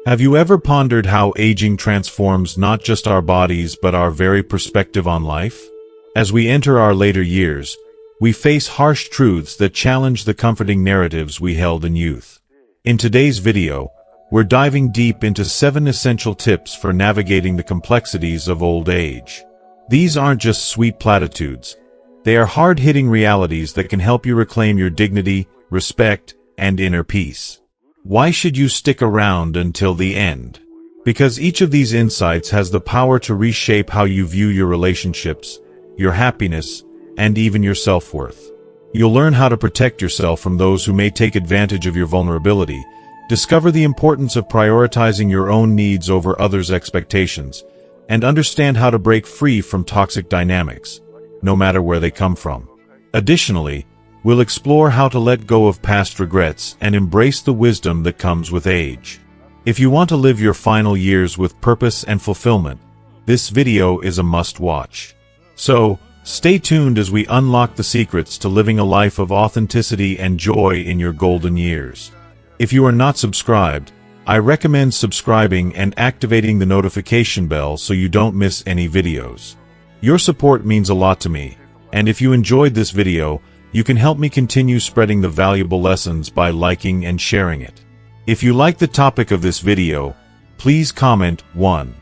Have you ever pondered how aging transforms not just our bodies but our very perspective on life? As we enter our later years, we face harsh truths that challenge the comforting narratives we held in youth. In today's video, we're diving deep into 7 essential tips for navigating the complexities of old age. These aren't just sweet platitudes. They are hard-hitting realities that can help you reclaim your dignity, respect, and inner peace. Why should you stick around until the end? Because each of these insights has the power to reshape how you view your relationships, your happiness, and even your self-worth. You'll learn how to protect yourself from those who may take advantage of your vulnerability, discover the importance of prioritizing your own needs over others' expectations, and understand how to break free from toxic dynamics, no matter where they come from. Additionally, we'll explore how to let go of past regrets and embrace the wisdom that comes with age. If you want to live your final years with purpose and fulfillment, this video is a must-watch. So, stay tuned as we unlock the secrets to living a life of authenticity and joy in your golden years. If you are not subscribed, I recommend subscribing and activating the notification bell so you don't miss any videos. Your support means a lot to me, and if you enjoyed this video, you can help me continue spreading the valuable lessons by liking and sharing it. If you like the topic of this video, please comment 1.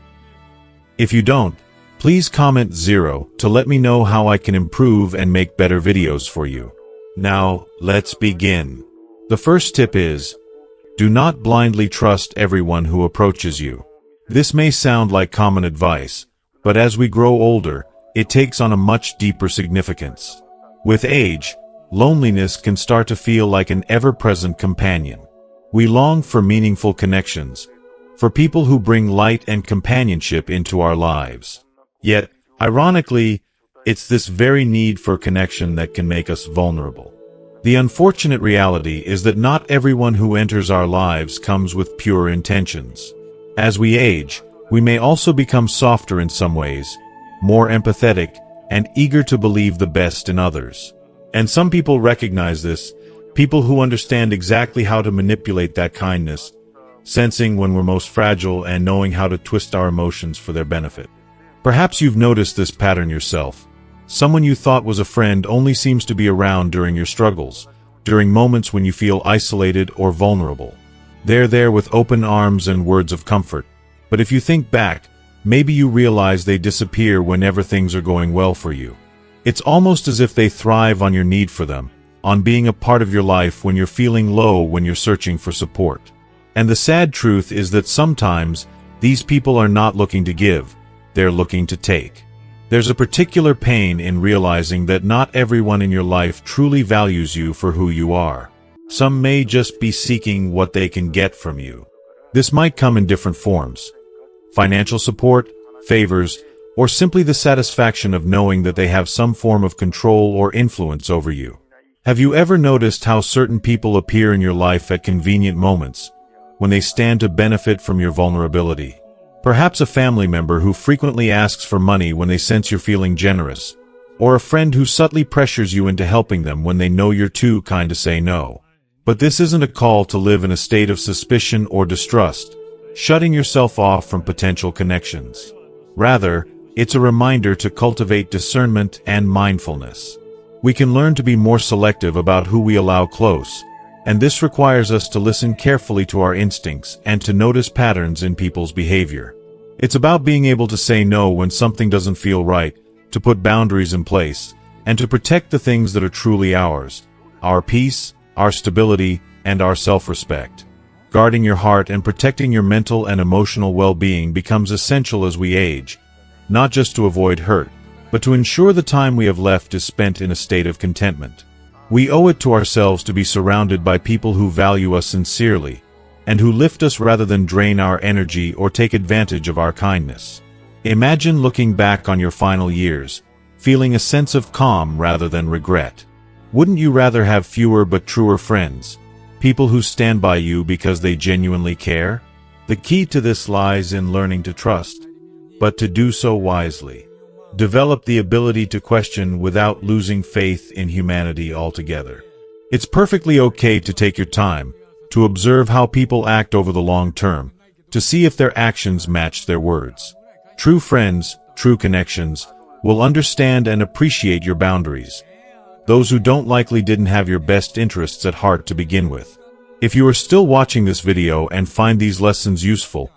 If you don't, please comment 0 to let me know how I can improve and make better videos for you. Now, let's begin. The first tip is, do not blindly trust everyone who approaches you. This may sound like common advice, but as we grow older, it takes on a much deeper significance. With age, loneliness can start to feel like an ever-present companion. We long for meaningful connections, for people who bring light and companionship into our lives. Yet, ironically, it's this very need for connection that can make us vulnerable. The unfortunate reality is that not everyone who enters our lives comes with pure intentions. As we age, we may also become softer in some ways, more empathetic, and eager to believe the best in others. And some people recognize this, people who understand exactly how to manipulate that kindness, sensing when we're most fragile and knowing how to twist our emotions for their benefit. Perhaps you've noticed this pattern yourself. Someone you thought was a friend only seems to be around during your struggles, during moments when you feel isolated or vulnerable. They're there with open arms and words of comfort. But if you think back, maybe you realize they disappear whenever things are going well for you. It's almost as if they thrive on your need for them, on being a part of your life when you're feeling low, when you're searching for support. And the sad truth is that sometimes, these people are not looking to give, they're looking to take. There's a particular pain in realizing that not everyone in your life truly values you for who you are. Some may just be seeking what they can get from you. This might come in different forms: financial support, favors, or simply the satisfaction of knowing that they have some form of control or influence over you. Have you ever noticed how certain people appear in your life at convenient moments, when they stand to benefit from your vulnerability? Perhaps a family member who frequently asks for money when they sense you're feeling generous, or a friend who subtly pressures you into helping them when they know you're too kind to say no. But this isn't a call to live in a state of suspicion or distrust, shutting yourself off from potential connections. Rather, it's a reminder to cultivate discernment and mindfulness. We can learn to be more selective about who we allow close, and this requires us to listen carefully to our instincts and to notice patterns in people's behavior. It's about being able to say no when something doesn't feel right, to put boundaries in place, and to protect the things that are truly ours: our peace, our stability, and our self-respect. Guarding your heart and protecting your mental and emotional well-being becomes essential as we age, not just to avoid hurt, but to ensure the time we have left is spent in a state of contentment. We owe it to ourselves to be surrounded by people who value us sincerely, and who lift us rather than drain our energy or take advantage of our kindness. Imagine looking back on your final years, feeling a sense of calm rather than regret. Wouldn't you rather have fewer but truer friends, people who stand by you because they genuinely care? The key to this lies in learning to trust, but to do so wisely. Develop the ability to question without losing faith in humanity altogether. It's perfectly okay to take your time, to observe how people act over the long term, to see if their actions match their words. True friends, true connections, will understand and appreciate your boundaries. Those who don't likely didn't have your best interests at heart to begin with. If you are still watching this video and find these lessons useful,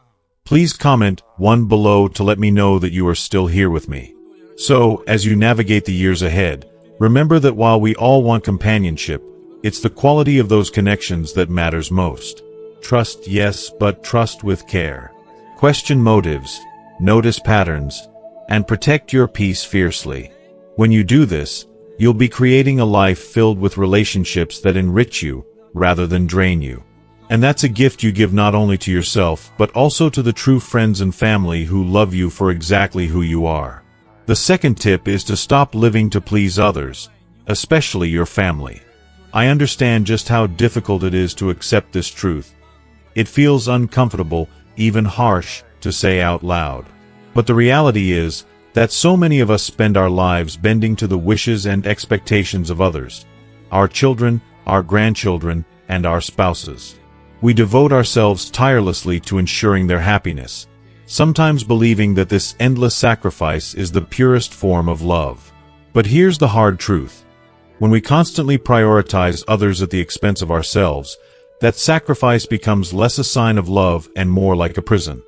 please comment 1 below to let me know that you are still here with me. So, as you navigate the years ahead, remember that while we all want companionship, it's the quality of those connections that matters most. Trust, yes, but trust with care. Question motives, notice patterns, and protect your peace fiercely. When you do this, you'll be creating a life filled with relationships that enrich you rather than drain you. And that's a gift you give not only to yourself, but also to the true friends and family who love you for exactly who you are. The second tip is to stop living to please others, especially your family. I understand just how difficult it is to accept this truth. It feels uncomfortable, even harsh, to say out loud. But the reality is that so many of us spend our lives bending to the wishes and expectations of others. Our children, our grandchildren, and our spouses. We devote ourselves tirelessly to ensuring their happiness, sometimes believing that this endless sacrifice is the purest form of love. But here's the hard truth. When we constantly prioritize others at the expense of ourselves, that sacrifice becomes less a sign of love and more like a prison.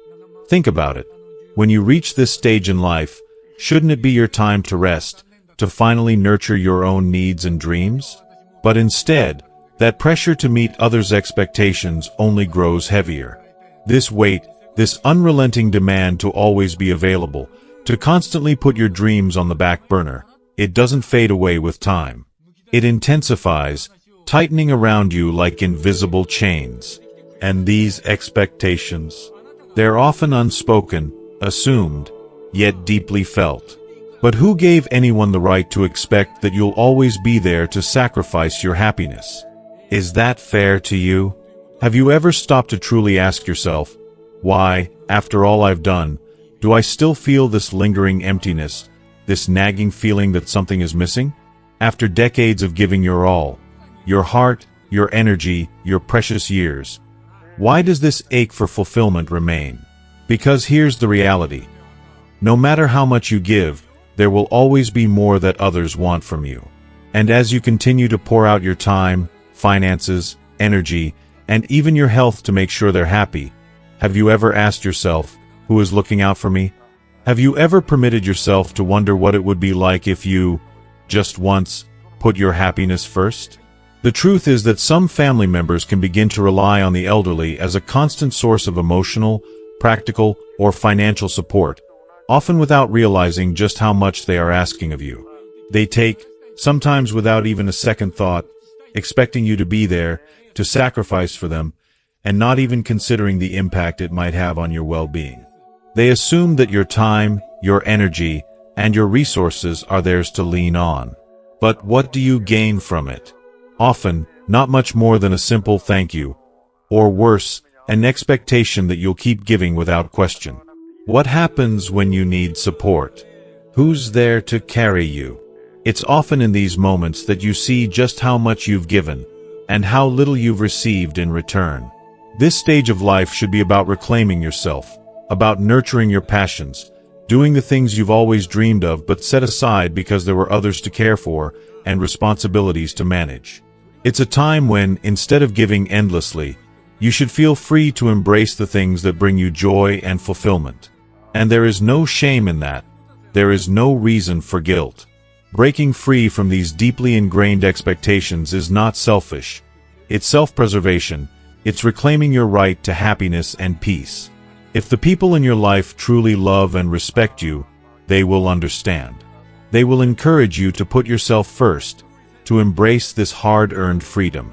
Think about it. When you reach this stage in life, shouldn't it be your time to rest, to finally nurture your own needs and dreams? But instead, that pressure to meet others' expectations only grows heavier. This weight, this unrelenting demand to always be available, to constantly put your dreams on the back burner, it doesn't fade away with time. It intensifies, tightening around you like invisible chains. And these expectations, they're often unspoken, assumed, yet deeply felt. But who gave anyone the right to expect that you'll always be there to sacrifice your happiness? Is that fair to you? Have you ever stopped to truly ask yourself, why, after all I've done, do I still feel this lingering emptiness, this nagging feeling that something is missing? After decades of giving your all, your heart, your energy, your precious years, why does this ache for fulfillment remain? Because here's the reality. No matter how much you give, there will always be more that others want from you. And as you continue to pour out your time, finances, energy, and even your health to make sure they're happy, have you ever asked yourself, who is looking out for me? Have you ever permitted yourself to wonder what it would be like if you, just once, put your happiness first? The truth is that some family members can begin to rely on the elderly as a constant source of emotional, practical, or financial support, often without realizing just how much they are asking of you. They take, sometimes without even a second thought, expecting you to be there, to sacrifice for them, and not even considering the impact it might have on your well-being. They assume that your time, your energy, and your resources are theirs to lean on. But what do you gain from it? Often, not much more than a simple thank you, or worse, an expectation that you'll keep giving without question. What happens when you need support? Who's there to carry you? It's often in these moments that you see just how much you've given, and how little you've received in return. This stage of life should be about reclaiming yourself, about nurturing your passions, doing the things you've always dreamed of but set aside because there were others to care for and responsibilities to manage. It's a time when, instead of giving endlessly, you should feel free to embrace the things that bring you joy and fulfillment. And there is no shame in that. There is no reason for guilt. Breaking free from these deeply ingrained expectations is not selfish. It's self-preservation. It's reclaiming your right to happiness and peace. If the people in your life truly love and respect you, they will understand. They will encourage you to put yourself first, to embrace this hard-earned freedom.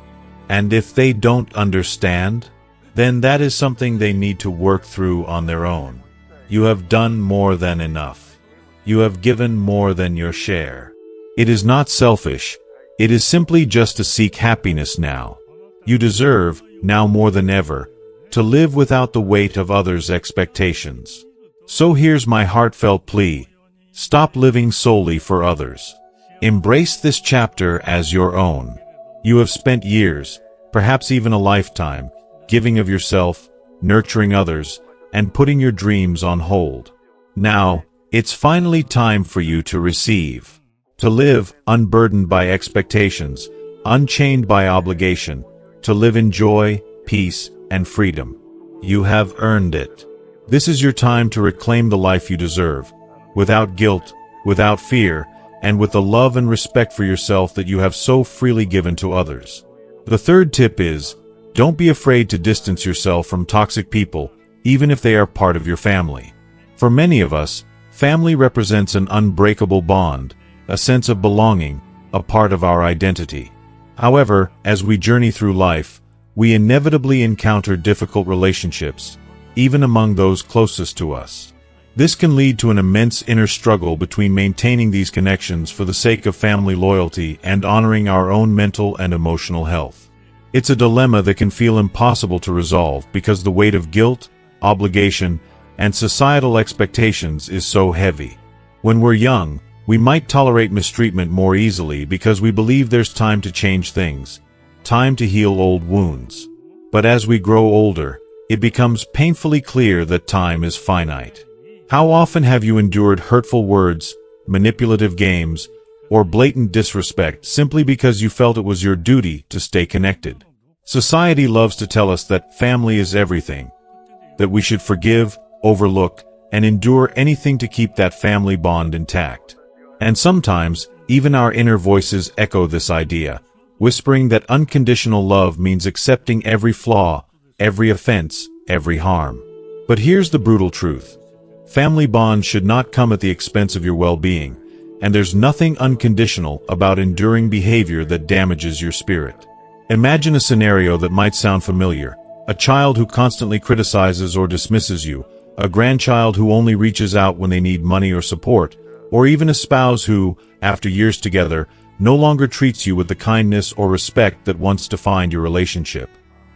And if they don't understand, then that is something they need to work through on their own. You have done more than enough. You have given more than your share. It is not selfish. It is simply just to seek happiness now. You deserve, now more than ever, to live without the weight of others' expectations. So here's my heartfelt plea. Stop living solely for others. Embrace this chapter as your own. You have spent years, perhaps even a lifetime, giving of yourself, nurturing others, and putting your dreams on hold. Now, it's finally time for you to receive. To live unburdened by expectations, unchained by obligation, to live in joy, peace, and freedom. You have earned it. This is your time to reclaim the life you deserve, without guilt, without fear, and with the love and respect for yourself that you have so freely given to others. The third tip is, don't be afraid to distance yourself from toxic people, even if they are part of your family. For many of us, family represents an unbreakable bond, a sense of belonging, a part of our identity. However, as we journey through life, we inevitably encounter difficult relationships, even among those closest to us. This can lead to an immense inner struggle between maintaining these connections for the sake of family loyalty and honoring our own mental and emotional health. It's a dilemma that can feel impossible to resolve because the weight of guilt, obligation, and societal expectations is so heavy. When we're young, we might tolerate mistreatment more easily because we believe there's time to change things, time to heal old wounds. But as we grow older, it becomes painfully clear that time is finite. How often have you endured hurtful words, manipulative games, or blatant disrespect simply because you felt it was your duty to stay connected? Society loves to tell us that family is everything, that we should forgive, overlook, and endure anything to keep that family bond intact. And sometimes, even our inner voices echo this idea, whispering that unconditional love means accepting every flaw, every offense, every harm. But here's the brutal truth. Family bonds should not come at the expense of your well-being, and there's nothing unconditional about enduring behavior that damages your spirit. Imagine a scenario that might sound familiar. A child who constantly criticizes or dismisses you, a grandchild who only reaches out when they need money or support, or even a spouse who, after years together, no longer treats you with the kindness or respect that once defined your relationship.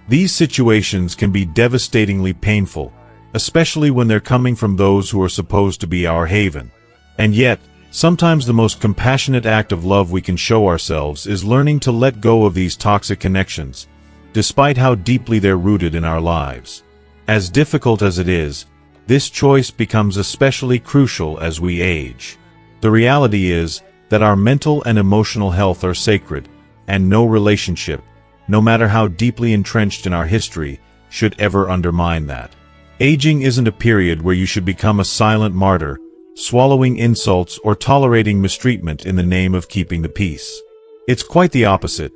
These situations can be devastatingly painful, especially when they're coming from those who are supposed to be our haven. And yet, sometimes the most compassionate act of love we can show ourselves is learning to let go of these toxic connections, despite how deeply they're rooted in our lives. As difficult as it is, this choice becomes especially crucial as we age. The reality is that our mental and emotional health are sacred, and no relationship, no matter how deeply entrenched in our history, should ever undermine that. Aging isn't a period where you should become a silent martyr, swallowing insults or tolerating mistreatment in the name of keeping the peace. It's quite the opposite.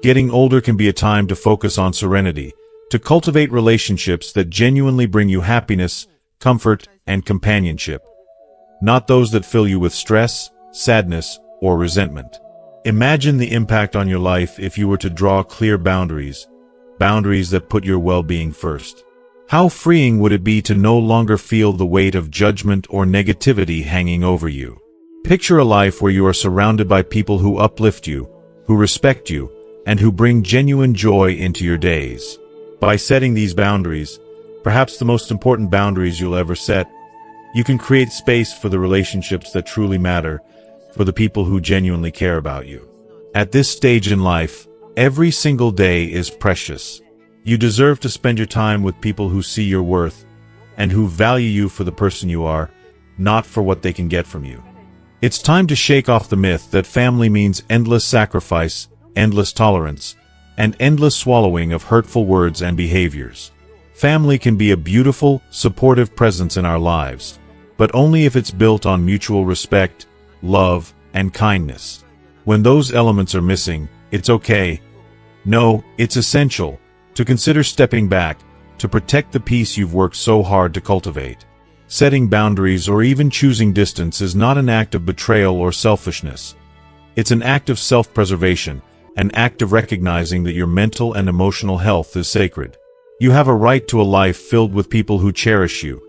Getting older can be a time to focus on serenity, to cultivate relationships that genuinely bring you happiness, comfort, and companionship, not those that fill you with stress, sadness, or resentment. Imagine the impact on your life if you were to draw clear boundaries that put your well-being first. How freeing would it be to no longer feel the weight of judgment or negativity hanging over you? Picture a life where you are surrounded by people who uplift you, who respect you, and who bring genuine joy into your days. By setting these boundaries, perhaps the most important boundaries you'll ever set, you can create space for the relationships that truly matter, for the people who genuinely care about you. At this stage in life, every single day is precious. You deserve to spend your time with people who see your worth and who value you for the person you are, not for what they can get from you. It's time to shake off the myth that family means endless sacrifice, endless tolerance, and endless swallowing of hurtful words and behaviors. Family can be a beautiful, supportive presence in our lives, but only if it's built on mutual respect, love, and kindness. When those elements are missing, it's okay. No, it's essential to consider stepping back to protect the peace you've worked so hard to cultivate. Setting boundaries or even choosing distance is not an act of betrayal or selfishness. It's an act of self-preservation, an act of recognizing that your mental and emotional health is sacred. You have a right to a life filled with people who cherish you,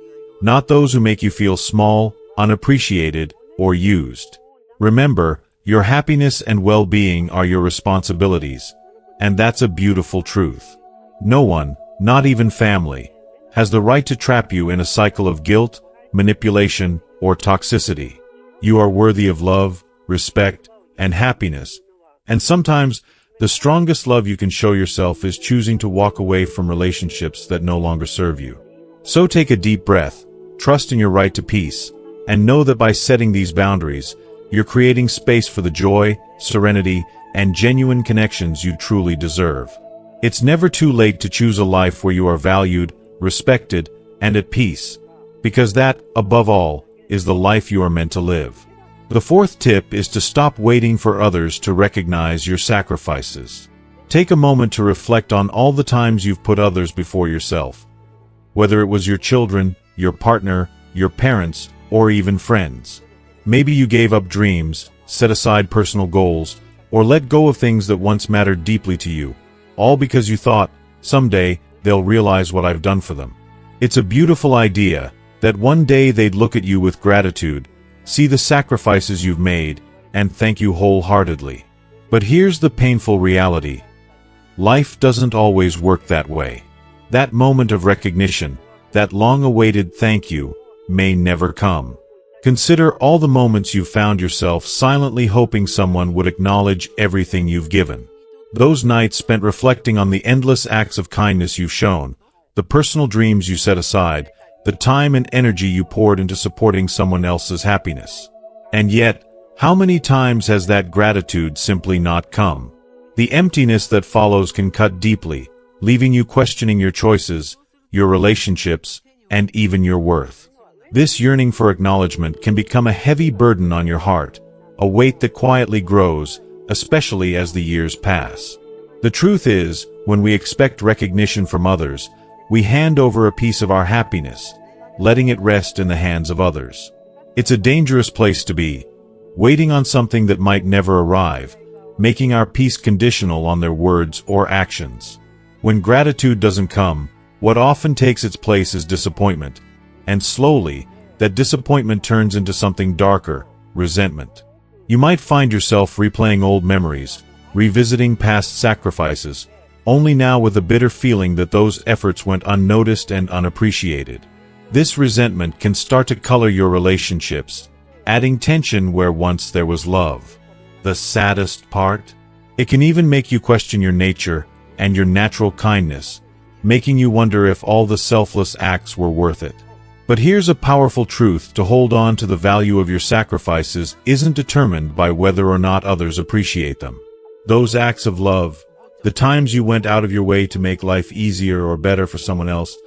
not those who make you feel small, unappreciated, or used. Remember, your happiness and well-being are your responsibilities, and that's a beautiful truth. No one, not even family, has the right to trap you in a cycle of guilt, manipulation, or toxicity. You are worthy of love, respect, and happiness, and sometimes The strongest love you can show yourself is choosing to walk away from relationships that no longer serve you. So take a deep breath, trust in your right to peace, and know that by setting these boundaries, you're creating space for the joy, serenity, and genuine connections you truly deserve. It's never too late to choose a life where you are valued, respected, and at peace, because that, above all, is the life you are meant to live. The fourth tip is to stop waiting for others to recognize your sacrifices. Take a moment to reflect on all the times you've put others before yourself. Whether it was your children, your partner, your parents, or even friends. Maybe you gave up dreams, set aside personal goals, or let go of things that once mattered deeply to you, all because you thought, someday, they'll realize what I've done for them. It's a beautiful idea that one day they'd look at you with gratitude, see the sacrifices you've made, and thank you wholeheartedly. But here's the painful reality. Life doesn't always work that way. That moment of recognition, that long-awaited thank you, may never come. Consider all the moments you've found yourself silently hoping someone would acknowledge everything you've given. Those nights spent reflecting on the endless acts of kindness you've shown, the personal dreams you set aside, the time and energy you poured into supporting someone else's happiness. And yet, how many times has that gratitude simply not come? The emptiness that follows can cut deeply, leaving you questioning your choices, your relationships, and even your worth. This yearning for acknowledgement can become a heavy burden on your heart, a weight that quietly grows, especially as the years pass. The truth is, when we expect recognition from others, we hand over a piece of our happiness, letting it rest in the hands of others. It's a dangerous place to be, waiting on something that might never arrive, making our peace conditional on their words or actions. When gratitude doesn't come, what often takes its place is disappointment, and slowly, that disappointment turns into something darker, resentment. You might find yourself replaying old memories, revisiting past sacrifices, only now with a bitter feeling that those efforts went unnoticed and unappreciated. This resentment can start to color your relationships, adding tension where once there was love. The saddest part? It can even make you question your nature and your natural kindness, making you wonder if all the selfless acts were worth it. But here's a powerful truth: to hold on to the value of your sacrifices isn't determined by whether or not others appreciate them. Those acts of love, the times you went out of your way to make life easier or better for someone else,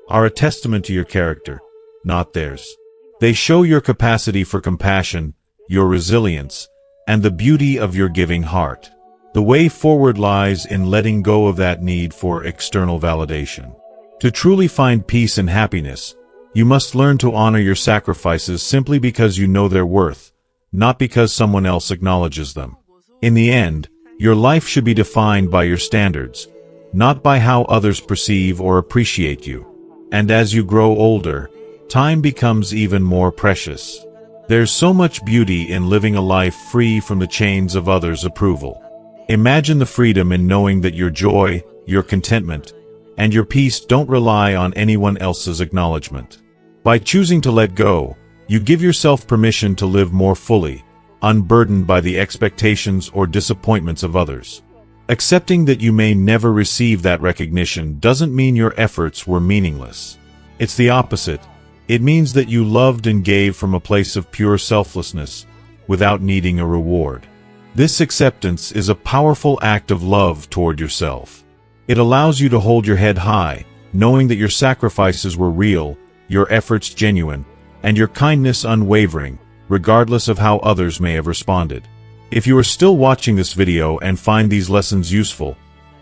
are a testament to your character, not theirs. They show your capacity for compassion, your resilience, and the beauty of your giving heart. The way forward lies in letting go of that need for external validation. To truly find peace and happiness, you must learn to honor your sacrifices simply because you know their worth, not because someone else acknowledges them. In the end, your life should be defined by your standards, not by how others perceive or appreciate you. And as you grow older, time becomes even more precious. There's so much beauty in living a life free from the chains of others' approval. Imagine the freedom in knowing that your joy, your contentment, and your peace don't rely on anyone else's acknowledgement. By choosing to let go, you give yourself permission to live more fully, unburdened by the expectations or disappointments of others. Accepting that you may never receive that recognition doesn't mean your efforts were meaningless. It's the opposite. It means that you loved and gave from a place of pure selflessness, without needing a reward. This acceptance is a powerful act of love toward yourself. It allows you to hold your head high, knowing that your sacrifices were real, your efforts genuine, and your kindness unwavering, regardless of how others may have responded. If you are still watching this video and find these lessons useful,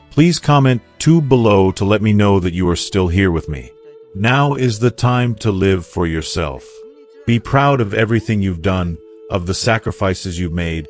please comment 2 below to let me know that you are still here with me. Now is the time to live for yourself. Be proud of everything you've done, of the sacrifices you've made,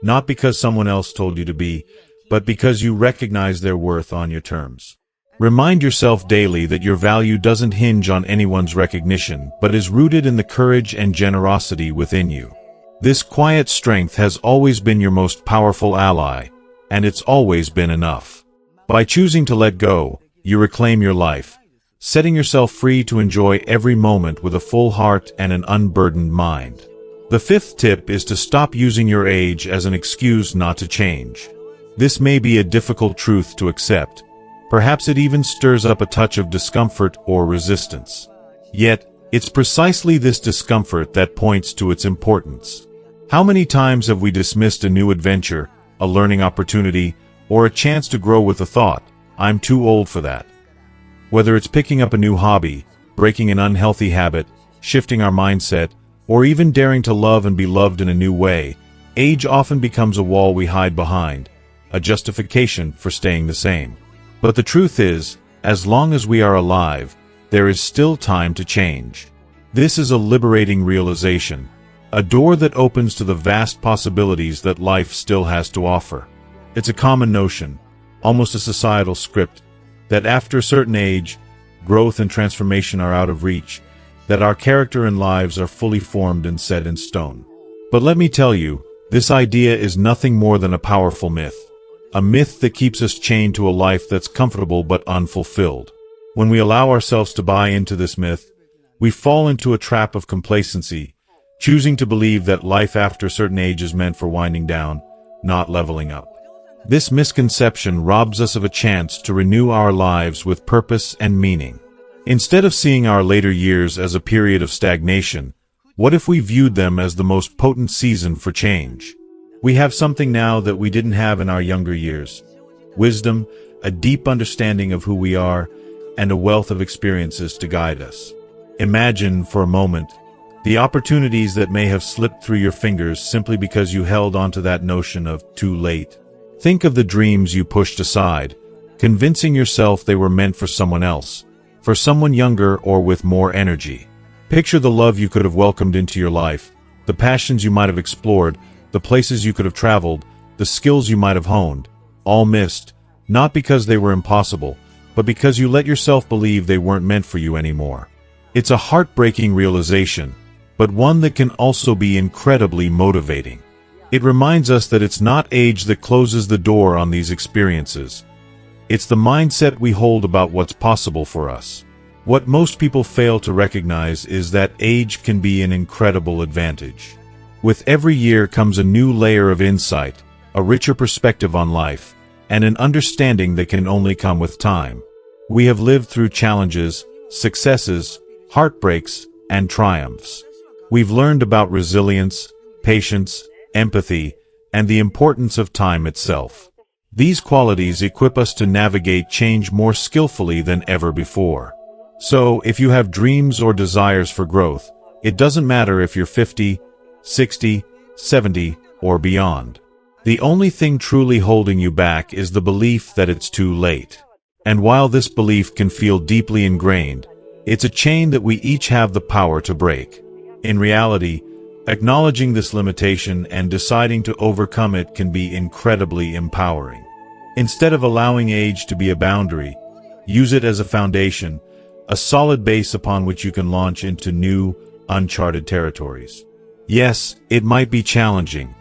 not because someone else told you to be, but because you recognize their worth on your terms. Remind yourself daily that your value doesn't hinge on anyone's recognition, but is rooted in the courage and generosity within you. This quiet strength has always been your most powerful ally, and it's always been enough. By choosing to let go, you reclaim your life, setting yourself free to enjoy every moment with a full heart and an unburdened mind. The 5th tip is to stop using your age as an excuse not to change. This may be a difficult truth to accept. Perhaps it even stirs up a touch of discomfort or resistance. Yet, it's precisely this discomfort that points to its importance. How many times have we dismissed a new adventure, a learning opportunity, or a chance to grow with the thought, "I'm too old for that"? Whether it's picking up a new hobby, breaking an unhealthy habit, shifting our mindset, or even daring to love and be loved in a new way, age often becomes a wall we hide behind, a justification for staying the same. But the truth is, as long as we are alive, there is still time to change. This is a liberating realization, a door that opens to the vast possibilities that life still has to offer. It's a common notion, almost a societal script, that after a certain age, growth and transformation are out of reach, that our character and lives are fully formed and set in stone. But let me tell you, this idea is nothing more than a powerful myth. A myth that keeps us chained to a life that's comfortable but unfulfilled. When we allow ourselves to buy into this myth, we fall into a trap of complacency, choosing to believe that life after a certain age is meant for winding down, not leveling up. This misconception robs us of a chance to renew our lives with purpose and meaning. Instead of seeing our later years as a period of stagnation, what if we viewed them as the most potent season for change? We have something now that we didn't have in our younger years: wisdom, a deep understanding of who we are, and a wealth of experiences to guide us. Imagine, for a moment, the opportunities that may have slipped through your fingers simply because you held onto that notion of too late. Think of the dreams you pushed aside, convincing yourself they were meant for someone else, for someone younger or with more energy. Picture the love you could have welcomed into your life, the passions you might have explored, the places you could have traveled, the skills you might have honed, all missed, not because they were impossible, but because you let yourself believe they weren't meant for you anymore. It's a heartbreaking realization, but one that can also be incredibly motivating. It reminds us that it's not age that closes the door on these experiences. It's the mindset we hold about what's possible for us. What most people fail to recognize is that age can be an incredible advantage. With every year comes a new layer of insight, a richer perspective on life, and an understanding that can only come with time. We have lived through challenges, successes, heartbreaks, and triumphs. We've learned about resilience, patience, empathy, and the importance of time itself. These qualities equip us to navigate change more skillfully than ever before. So, if you have dreams or desires for growth, it doesn't matter if you're 50, 60, 70, or beyond. The only thing truly holding you back is the belief that it's too late. And while this belief can feel deeply ingrained, it's a chain that we each have the power to break. In reality, acknowledging this limitation and deciding to overcome it can be incredibly empowering. Instead of allowing age to be a boundary, use it as a foundation, a solid base upon which you can launch into new, uncharted territories. Yes, it might be challenging.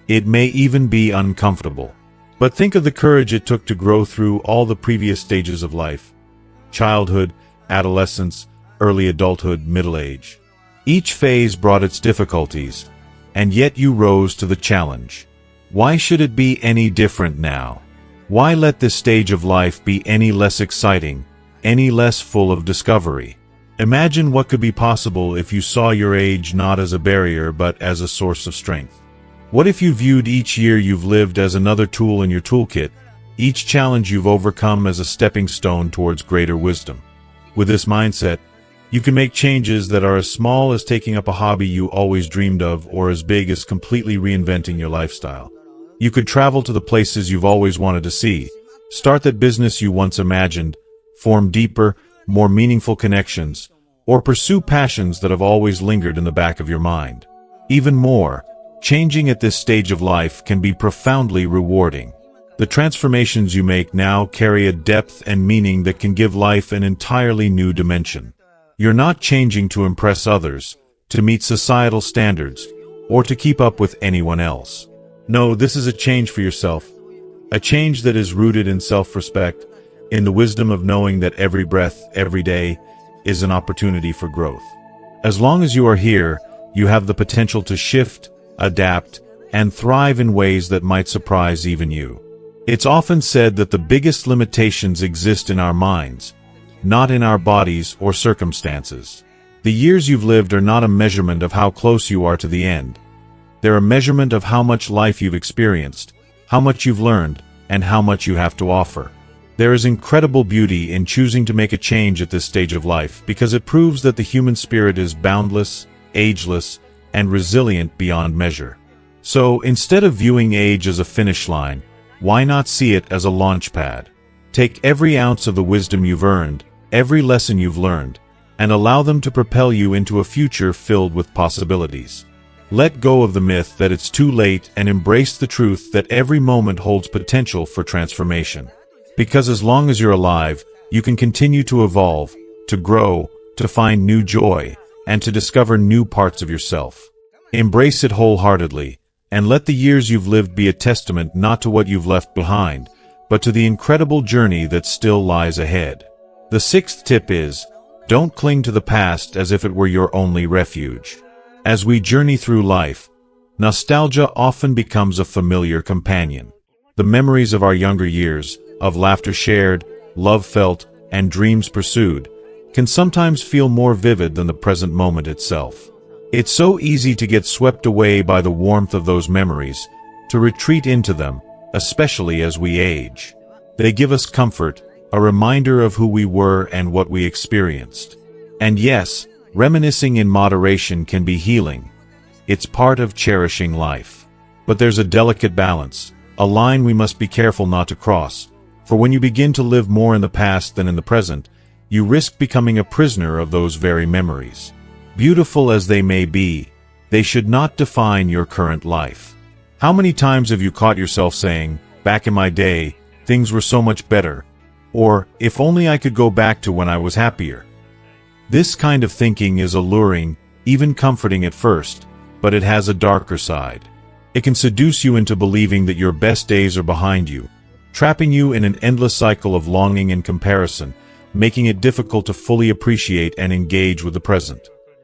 It may even be uncomfortable. But think of the courage it took to grow through all the previous stages of life: childhood, adolescence, early adulthood, middle age. Each phase brought its difficulties, and yet you rose to the challenge. Why should it be any different now? Why let this stage of life be any less exciting, any less full of discovery? Imagine what could be possible if you saw your age not as a barrier but as a source of strength. What if you viewed each year you've lived as another tool in your toolkit, each challenge you've overcome as a stepping stone towards greater wisdom? With this mindset, you can make changes that are as small as taking up a hobby you always dreamed of, or as big as completely reinventing your lifestyle. You could travel to the places you've always wanted to see, start that business you once imagined, form deeper, more meaningful connections, or pursue passions that have always lingered in the back of your mind. Even more, changing at this stage of life can be profoundly rewarding. The transformations you make now carry a depth and meaning that can give life an entirely new dimension. You're not changing to impress others, to meet societal standards, or to keep up with anyone else. No, this is a change for yourself. A change that is rooted in self-respect, in the wisdom of knowing that every breath, every day, is an opportunity for growth. As long as you are here, you have the potential to shift, adapt, and thrive in ways that might surprise even you. It's often said that the biggest limitations exist in our minds, not in our bodies or circumstances. The years you've lived are not a measurement of how close you are to the end. They're a measurement of how much life you've experienced, how much you've learned, and how much you have to offer. There is incredible beauty in choosing to make a change at this stage of life because it proves that the human spirit is boundless, ageless, and resilient beyond measure. So, instead of viewing age as a finish line, why not see it as a launch pad? Take every ounce of the wisdom you've earned, every lesson you've learned, and allow them to propel you into a future filled with possibilities. Let go of the myth that it's too late and embrace the truth that every moment holds potential for transformation. Because as long as you're alive, you can continue to evolve, to grow, to find new joy, and to discover new parts of yourself. Embrace it wholeheartedly, and let the years you've lived be a testament not to what you've left behind, but to the incredible journey that still lies ahead. The sixth tip is, don't cling to the past as if it were your only refuge. As we journey through life, nostalgia often becomes a familiar companion. The memories of our younger years, of laughter shared, love felt, and dreams pursued, can sometimes feel more vivid than the present moment itself. It's so easy to get swept away by the warmth of those memories, to retreat into them, especially as we age. They give us comfort, a reminder of who we were and what we experienced. And yes, reminiscing in moderation can be healing. It's part of cherishing life. But there's a delicate balance, a line we must be careful not to cross, for when you begin to live more in the past than in the present, you risk becoming a prisoner of those very memories. Beautiful as they may be, they should not define your current life. How many times have you caught yourself saying, "Back in my day, things were so much better," or "If only I could go back to when I was happier"? This kind of thinking is alluring, even comforting at first, but it has a darker side. It can seduce you into believing that your best days are behind you, trapping you in an endless cycle of longing and comparison, making it difficult to fully appreciate and engage with the present.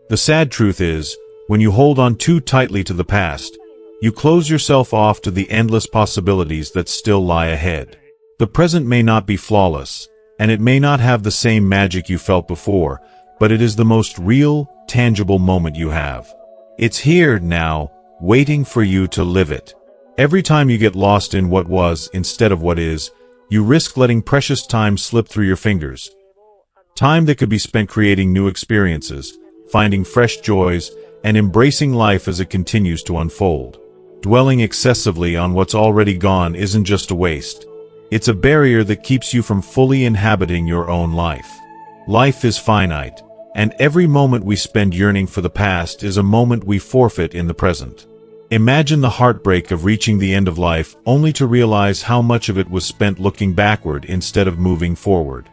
The sad truth is, when you hold on too tightly to the past, you close yourself off to the endless possibilities that still lie ahead. The present may not be flawless, and it may not have the same magic you felt before, but it is the most real, tangible moment you have. It's here now, waiting for you to live it. Every time you get lost in what was instead of what is, you risk letting precious time slip through your fingers. Time that could be spent creating new experiences, finding fresh joys, and embracing life as it continues to unfold. Dwelling excessively on what's already gone isn't just a waste. It's a barrier that keeps you from fully inhabiting your own life. Life is finite, and every moment we spend yearning for the past is a moment we forfeit in the present. Imagine the heartbreak of reaching the end of life only to realize how much of it was spent looking backward instead of moving forward.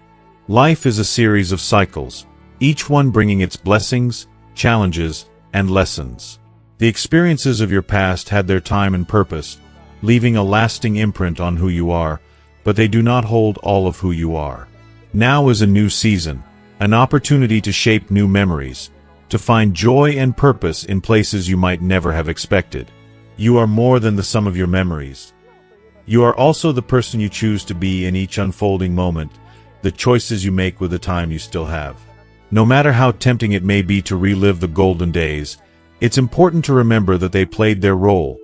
Life is a series of cycles, each one bringing its blessings, challenges, and lessons. The experiences of your past had their time and purpose, leaving a lasting imprint on who you are, but they do not hold all of who you are. Now is a new season, an opportunity to shape new memories, to find joy and purpose in places you might never have expected. You are more than the sum of your memories. You are also the person you choose to be in each unfolding moment, the choices you make with the time you still have. No matter how tempting it may be to relive the golden days, it's important to remember that they played their role.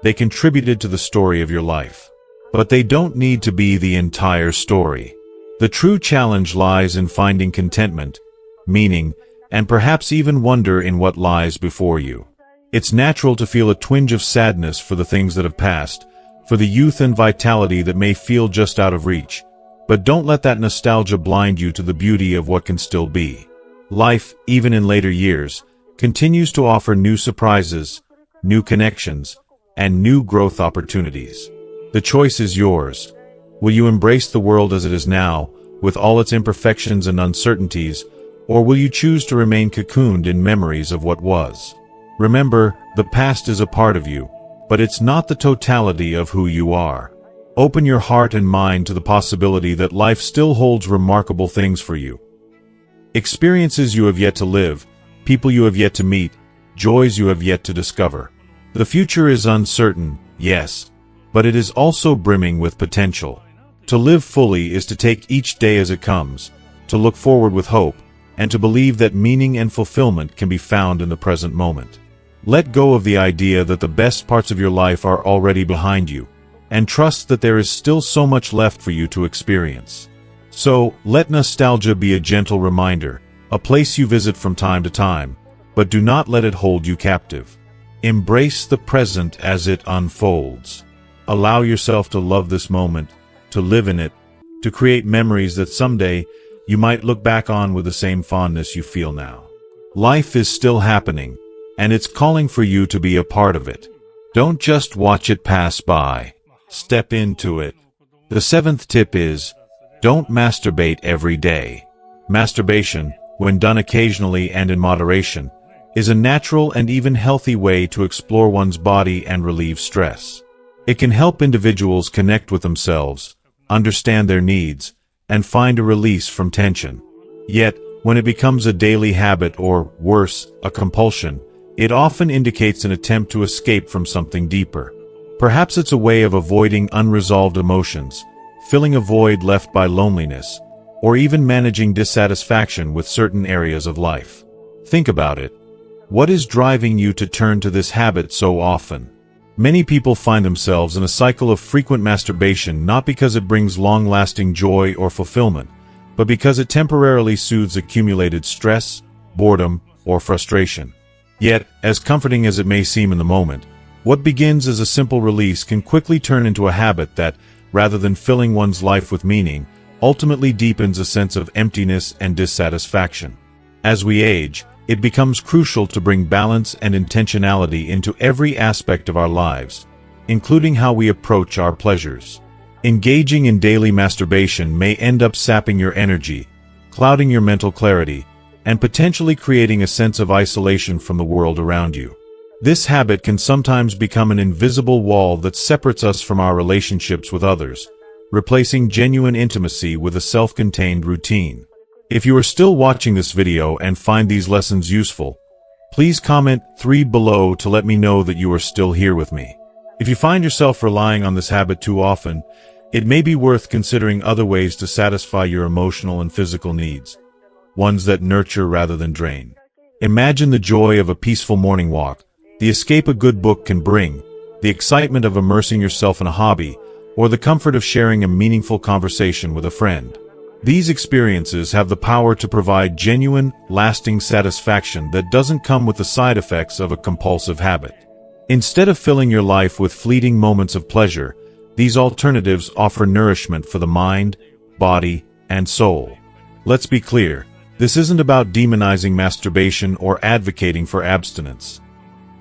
They contributed to the story of your life. But they don't need to be the entire story. The true challenge lies in finding contentment, meaning, and perhaps even wonder in what lies before you. It's natural to feel a twinge of sadness for the things that have passed, for the youth and vitality that may feel just out of reach, but don't let that nostalgia blind you to the beauty of what can still be. Life, even in later years, continues to offer new surprises, new connections, and new growth opportunities. The choice is yours. Will you embrace the world as it is now, with all its imperfections and uncertainties, or will you choose to remain cocooned in memories of what was? Remember, the past is a part of you, but it's not the totality of who you are. Open your heart and mind to the possibility that life still holds remarkable things for you. Experiences you have yet to live, people you have yet to meet, joys you have yet to discover. The future is uncertain, yes, but it is also brimming with potential. To live fully is to take each day as it comes, to look forward with hope, and to believe that meaning and fulfillment can be found in the present moment. Let go of the idea that the best parts of your life are already behind you, and trust that there is still so much left for you to experience. So, let nostalgia be a gentle reminder, a place you visit from time to time, but do not let it hold you captive. Embrace the present as it unfolds. Allow yourself to love this moment, to live in it, to create memories that someday you might look back on with the same fondness you feel now. Life is still happening, and it's calling for you to be a part of it. Don't just watch it pass by. Step into it. The seventh tip is, don't masturbate every day. Masturbation, when done occasionally and in moderation, is a natural and even healthy way to explore one's body and relieve stress. It can help individuals connect with themselves, understand their needs, and find a release from tension. Yet, when it becomes a daily habit or, worse, a compulsion, it often indicates an attempt to escape from something deeper. Perhaps it's a way of avoiding unresolved emotions, filling a void left by loneliness, or even managing dissatisfaction with certain areas of life. Think about it. What is driving you to turn to this habit so often? Many people find themselves in a cycle of frequent masturbation not because it brings long-lasting joy or fulfillment, but because it temporarily soothes accumulated stress, boredom, or frustration. Yet, as comforting as it may seem in the moment, what begins as a simple release can quickly turn into a habit that, rather than filling one's life with meaning, ultimately deepens a sense of emptiness and dissatisfaction. As we age, it becomes crucial to bring balance and intentionality into every aspect of our lives, including how we approach our pleasures. Engaging in daily masturbation may end up sapping your energy, clouding your mental clarity, and potentially creating a sense of isolation from the world around you. This habit can sometimes become an invisible wall that separates us from our relationships with others, replacing genuine intimacy with a self-contained routine. If you are still watching this video and find these lessons useful, please comment 3 below to let me know that you are still here with me. If you find yourself relying on this habit too often, it may be worth considering other ways to satisfy your emotional and physical needs, ones that nurture rather than drain. Imagine the joy of a peaceful morning walk, the escape a good book can bring, the excitement of immersing yourself in a hobby, or the comfort of sharing a meaningful conversation with a friend. These experiences have the power to provide genuine, lasting satisfaction that doesn't come with the side effects of a compulsive habit. Instead of filling your life with fleeting moments of pleasure, these alternatives offer nourishment for the mind, body, and soul. Let's be clear, this isn't about demonizing masturbation or advocating for abstinence.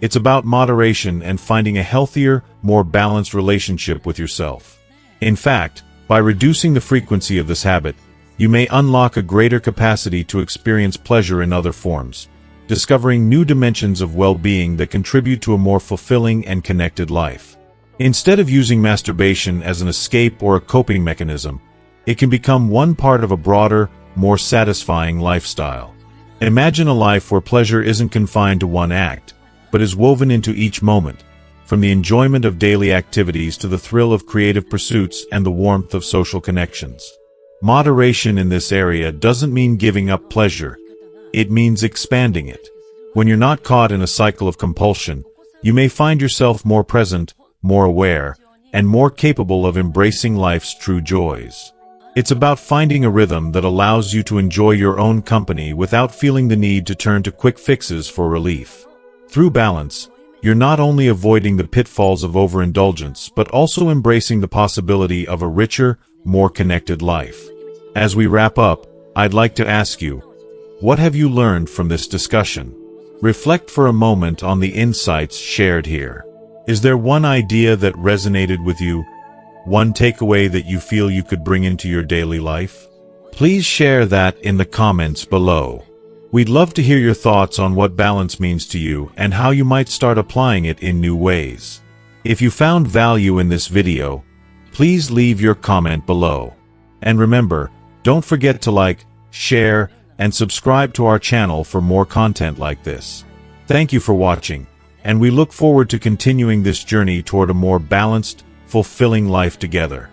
It's about moderation and finding a healthier, more balanced relationship with yourself. In fact, by reducing the frequency of this habit, you may unlock a greater capacity to experience pleasure in other forms, discovering new dimensions of well-being that contribute to a more fulfilling and connected life. Instead of using masturbation as an escape or a coping mechanism, it can become one part of a broader, more satisfying lifestyle. Imagine a life where pleasure isn't confined to one act, but is woven into each moment, from the enjoyment of daily activities to the thrill of creative pursuits and the warmth of social connections. Moderation in this area doesn't mean giving up pleasure. It means expanding it. When you're not caught in a cycle of compulsion, you may find yourself more present, more aware, and more capable of embracing life's true joys. It's about finding a rhythm that allows you to enjoy your own company without feeling the need to turn to quick fixes for relief. Through balance, you're not only avoiding the pitfalls of overindulgence but also embracing the possibility of a richer, more connected life. As we wrap up, I'd like to ask you, what have you learned from this discussion? Reflect for a moment on the insights shared here. Is there one idea that resonated with you? One takeaway that you feel you could bring into your daily life? Please share that in the comments below. We'd love to hear your thoughts on what balance means to you and how you might start applying it in new ways. If you found value in this video, please leave your comment below. And remember, don't forget to like, share, and subscribe to our channel for more content like this. Thank you for watching, and we look forward to continuing this journey toward a more balanced, fulfilling life together.